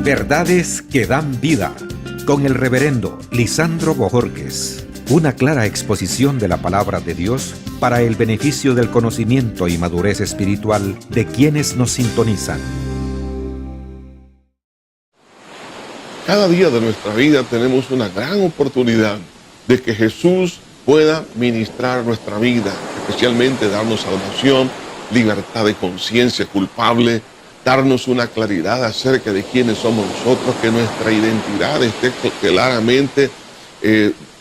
Verdades que dan vida, con el reverendo Lisandro Bojorquez. Una clara exposición de la palabra de Dios para el beneficio del conocimiento y madurez espiritual de quienes nos sintonizan. Cada día de nuestra vida tenemos una gran oportunidad de que Jesús pueda ministrar nuestra vida, especialmente darnos salvación, libertad de conciencia culpable, darnos una claridad acerca de quiénes somos nosotros, que nuestra identidad esté claramente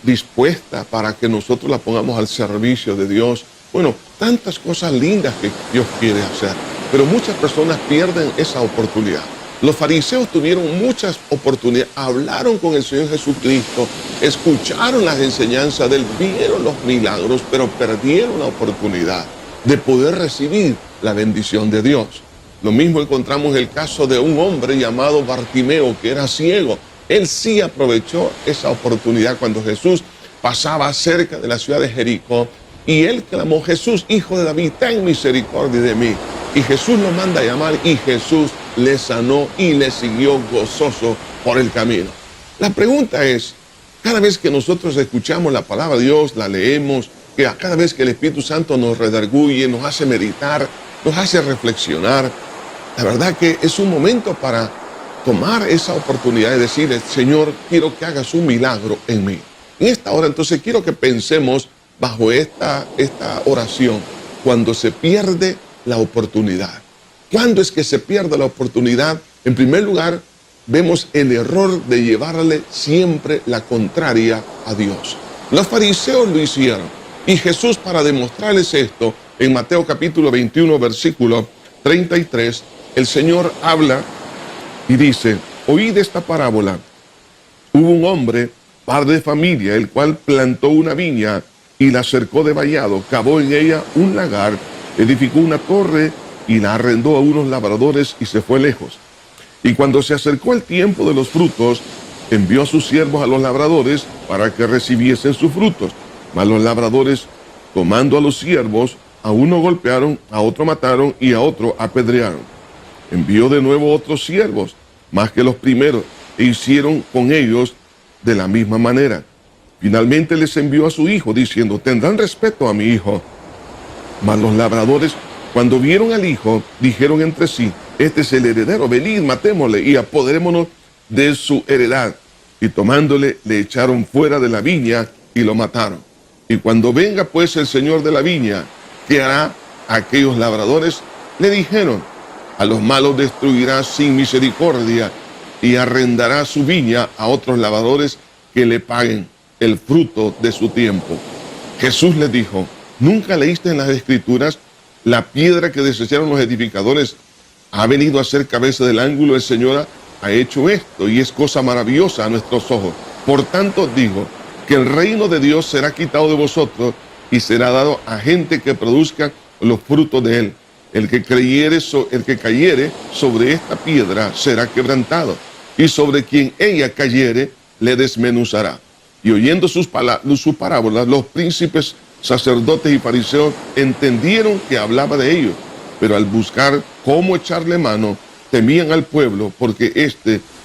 dispuesta para que nosotros la pongamos al servicio de Dios. Bueno, tantas cosas lindas que Dios quiere hacer, pero muchas personas pierden esa oportunidad. Los fariseos tuvieron muchas oportunidades, hablaron con el Señor Jesucristo, escucharon las enseñanzas de Él, vieron los milagros, pero perdieron la oportunidad de poder recibir la bendición de Dios. Lo mismo encontramos el caso de un hombre llamado Bartimeo, que era ciego. Él sí aprovechó esa oportunidad cuando Jesús pasaba cerca de la ciudad de Jericó y él clamó: Jesús, hijo de David, ten misericordia de mí. Y Jesús lo manda a llamar y Jesús le sanó y le siguió gozoso por el camino. La pregunta es, cada vez que nosotros escuchamos la palabra de Dios, la leemos, que cada vez que el Espíritu Santo nos redarguye, nos hace meditar, nos hace reflexionar, la verdad que es un momento para tomar esa oportunidad de decirle: Señor, quiero que hagas un milagro en mí. En esta hora entonces quiero que pensemos bajo esta oración, cuando se pierde la oportunidad. ¿Cuándo es que se pierde la oportunidad? En primer lugar, vemos el error de llevarle siempre la contraria a Dios. Los fariseos lo hicieron y Jesús, para demostrarles esto, en Mateo capítulo 21, versículo 33, el Señor habla y dice: oíd esta parábola. Hubo un hombre, padre de familia, el cual plantó una viña y la cercó de vallado, cavó en ella un lagar, edificó una torre y la arrendó a unos labradores y se fue lejos. Y cuando se acercó el tiempo de los frutos, envió a sus siervos a los labradores para que recibiesen sus frutos. Mas los labradores, tomando a los siervos, a uno golpearon, a otro mataron y a otro apedrearon. Envió de nuevo otros siervos, más que los primeros, e hicieron con ellos de la misma manera. Finalmente les envió a su hijo, diciendo: tendrán respeto a mi hijo. Mas los labradores, cuando vieron al hijo, dijeron entre sí: este es el heredero, venid, matémosle y apoderémonos de su heredad. Y tomándole, le echaron fuera de la viña y lo mataron. Y cuando venga pues el señor de la viña, ¿qué hará? Aquellos labradores le dijeron: a los malos destruirá sin misericordia y arrendará su viña a otros labradores que le paguen el fruto de su tiempo. Jesús les dijo: ¿nunca leíste en las Escrituras: la piedra que desecharon los edificadores ha venido a ser cabeza del ángulo? El Señor ha hecho esto y es cosa maravillosa a nuestros ojos. Por tanto digo que el reino de Dios será quitado de vosotros y será dado a gente que produzca los frutos de él. El que cayere sobre esta piedra será quebrantado, y sobre quien ella cayere le desmenuzará. Y oyendo sus parábolas, los príncipes, sacerdotes y fariseos entendieron que hablaba de ellos, pero al buscar cómo echarle mano, temían al pueblo, porque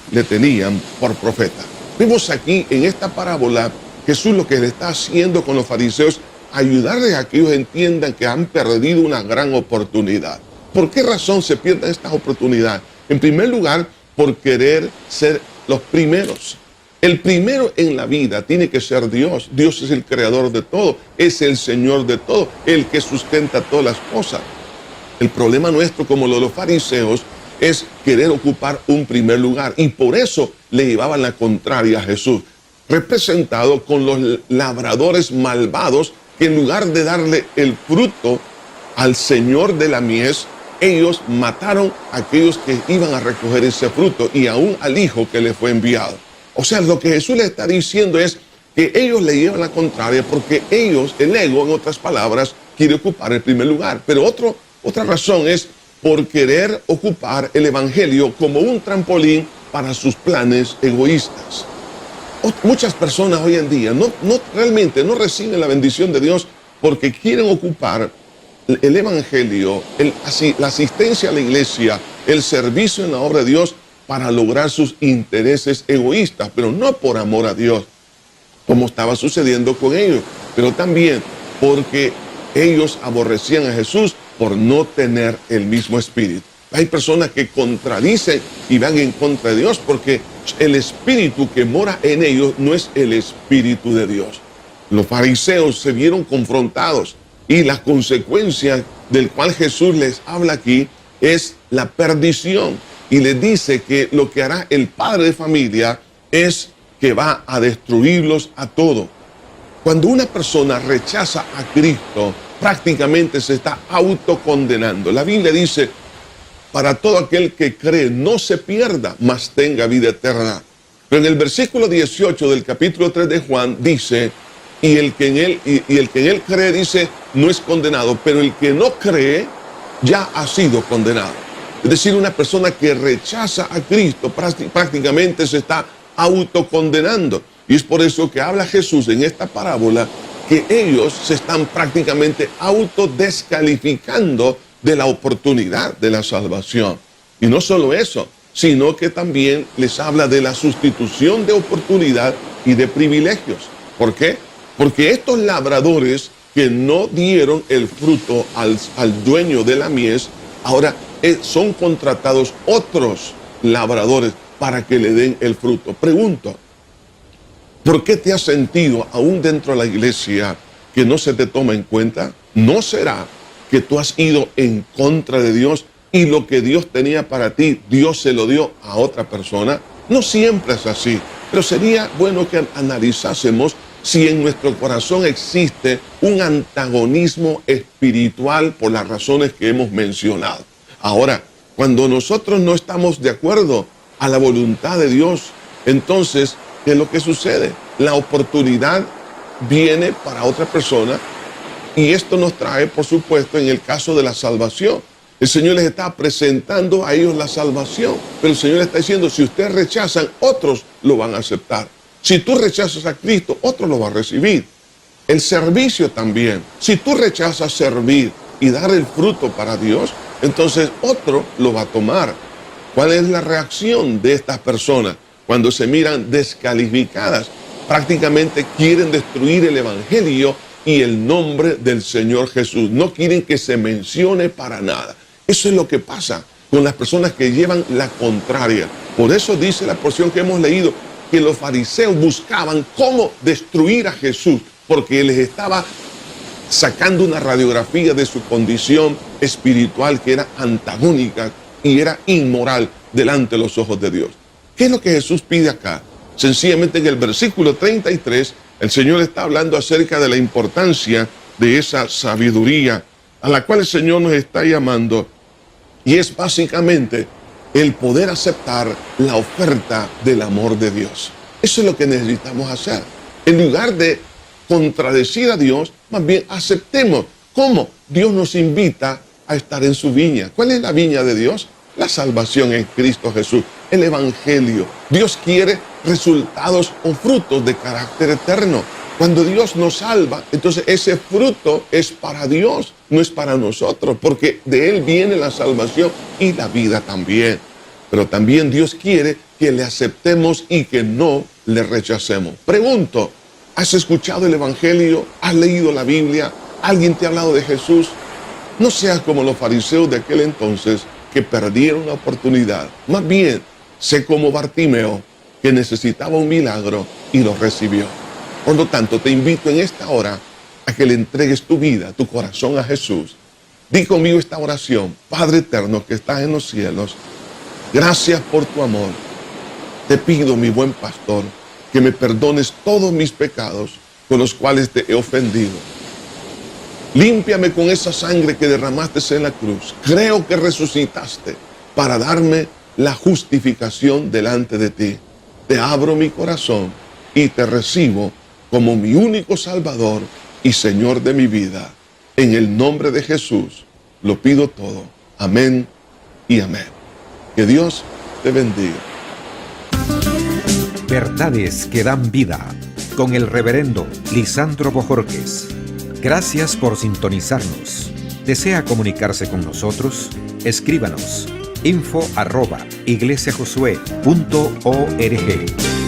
le tenían por profeta. Vemos aquí en esta parábola Jesús lo que le está haciendo con los fariseos: ayudarles a que ellos entiendan que han perdido una gran oportunidad. ¿Por qué razón se pierden estas oportunidades? En primer lugar, por querer ser los primeros. El primero en la vida tiene que ser Dios. Dios es el creador de todo, es el Señor de todo, el que sustenta todas las cosas. El problema nuestro, como lo de los fariseos, es querer ocupar un primer lugar, y por eso le llevaban la contraria a Jesús, representado con los labradores malvados, que en lugar de darle el fruto al Señor de la mies, ellos mataron a aquellos que iban a recoger ese fruto, y aún al hijo que le fue enviado. O sea, lo que Jesús le está diciendo es que ellos le llevan la contraria porque ellos, el ego, en otras palabras, quiere ocupar el primer lugar. Pero otra razón es por querer ocupar el evangelio como un trampolín para sus planes egoístas. Muchas personas hoy en día realmente no reciben la bendición de Dios porque quieren ocupar el evangelio, la asistencia a la iglesia, el servicio en la obra de Dios para lograr sus intereses egoístas, pero no por amor a Dios, como estaba sucediendo con ellos, pero también porque ellos aborrecían a Jesús por no tener el mismo espíritu. Hay personas que contradicen y van en contra de Dios porque el espíritu que mora en ellos no es el espíritu de Dios. Los fariseos se vieron confrontados y la consecuencia del cual Jesús les habla aquí es la perdición. Y les dice que lo que hará el padre de familia es que va a destruirlos a todos. Cuando una persona rechaza a Cristo, prácticamente se está autocondenando. La Biblia dice, para todo aquel que cree no se pierda, mas tenga vida eterna. Pero en el versículo 18 del capítulo 3 de Juan dice, y el que en él cree, dice, no es condenado, pero el que no cree ya ha sido condenado. Es decir, una persona que rechaza a Cristo prácticamente se está autocondenando. Y es por eso que habla Jesús en esta parábola que ellos se están prácticamente autodescalificando de la oportunidad de la salvación. Y no solo eso, sino que también les habla de la sustitución de oportunidad y de privilegios. ¿Por qué? Porque estos labradores que no dieron el fruto al dueño de la mies, ahora son contratados otros labradores para que le den el fruto. Pregunto, ¿por qué te has sentido aún dentro de la iglesia que no se te toma en cuenta? ¿No será que tú has ido en contra de Dios y lo que Dios tenía para ti, Dios se lo dio a otra persona? No siempre es así, pero sería bueno que analizásemos si en nuestro corazón existe un antagonismo espiritual por las razones que hemos mencionado. Ahora, cuando nosotros no estamos de acuerdo a la voluntad de Dios, entonces, ¿qué es lo que sucede? La oportunidad viene para otra persona y esto nos trae, por supuesto, en el caso de la salvación. El Señor les está presentando a ellos la salvación, pero el Señor está diciendo, si ustedes rechazan, otros lo van a aceptar. Si tú rechazas a Cristo, otro lo va a recibir. El servicio también. Si tú rechazas servir y dar el fruto para Dios, entonces otro lo va a tomar. ¿Cuál es la reacción de estas personas cuando se miran descalificadas? Prácticamente quieren destruir el evangelio y el nombre del Señor Jesús. No quieren que se mencione para nada. Eso es lo que pasa con las personas que llevan la contraria. Por eso dice la porción que hemos leído, que los fariseos buscaban cómo destruir a Jesús, porque les estaba sacando una radiografía de su condición espiritual que era antagónica y era inmoral delante de los ojos de Dios. ¿Qué es lo que Jesús pide acá? Sencillamente en el versículo 33, el Señor está hablando acerca de la importancia de esa sabiduría a la cual el Señor nos está llamando, y es básicamente el poder aceptar la oferta del amor de Dios. Eso es lo que necesitamos hacer. En lugar de contradecir a Dios, más bien aceptemos cómo Dios nos invita a estar en su viña. ¿Cuál es la viña de Dios? La salvación en Cristo Jesús, el evangelio. Dios quiere resultados o frutos de carácter eterno. Cuando Dios nos salva, entonces ese fruto es para Dios, no es para nosotros, porque de Él viene la salvación y la vida también. Pero también Dios quiere que le aceptemos y que no le rechacemos. Pregunto, ¿has escuchado el evangelio? ¿Has leído la Biblia? ¿Alguien te ha hablado de Jesús? No seas como los fariseos de aquel entonces que perdieron la oportunidad. Más bien, sé como Bartimeo, que necesitaba un milagro y lo recibió. Por lo tanto, te invito en esta hora a que le entregues tu vida, tu corazón a Jesús. Di conmigo esta oración. Padre eterno que estás en los cielos, gracias por tu amor. Te pido, mi buen pastor, que me perdones todos mis pecados con los cuales te he ofendido. Límpiame con esa sangre que derramaste en la cruz. Creo que resucitaste para darme la justificación delante de ti. Te abro mi corazón y te recibo como mi único Salvador y Señor de mi vida. En el nombre de Jesús lo pido todo. Amén y amén. Que Dios te bendiga. Verdades que dan vida, con el reverendo Lisandro Bojorquez. Gracias por sintonizarnos. ¿Desea comunicarse con nosotros? Escríbanos info@ iglesiajosué.org.